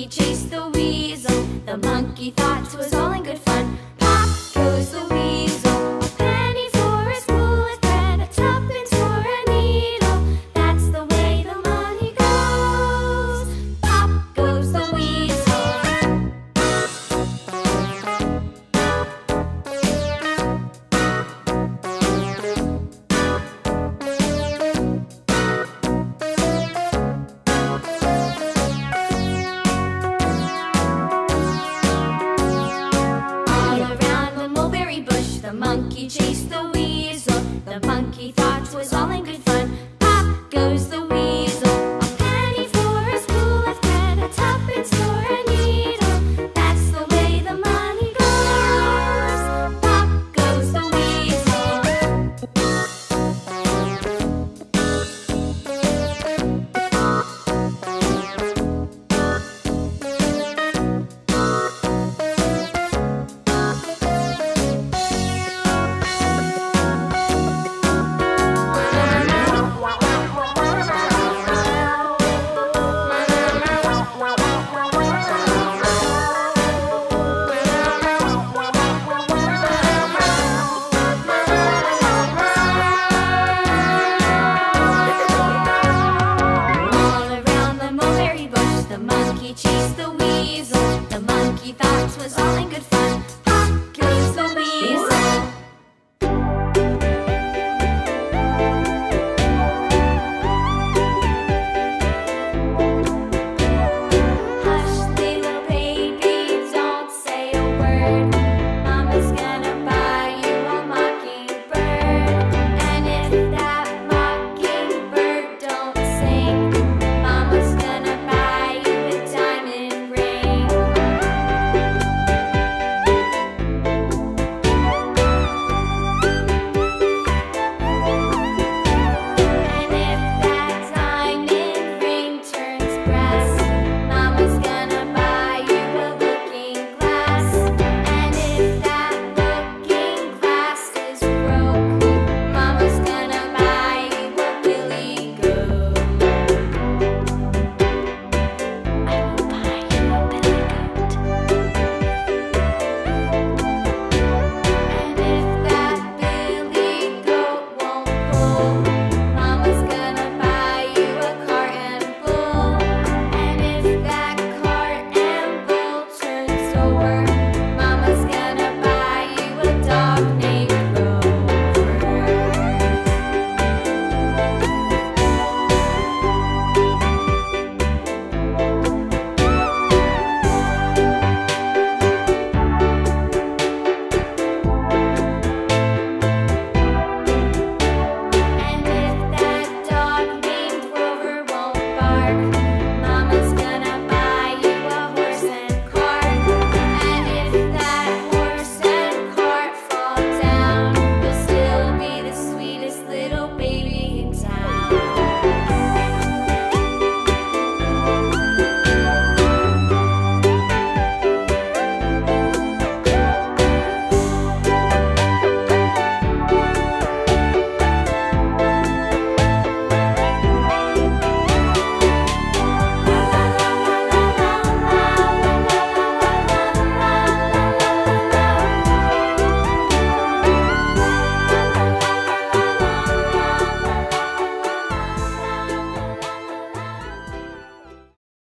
monkey chased the weasel. The monkey thought 'twas all in good fun. Pop goes the weasel. A penny for a spool of thread, a tuppence for a needle. That's the way the money goes. Pop goes the weasel. The monkey chased the weasel. The monkey thought 'twas all in good fun. Pop goes the weasel. A penny for a spool of thread, a tuppence for a needle. That's the way the money goes. Pop goes the weasel. The monkey chased the weasel. The monkey thought 'twas all in good fun. Pop goes the weasel.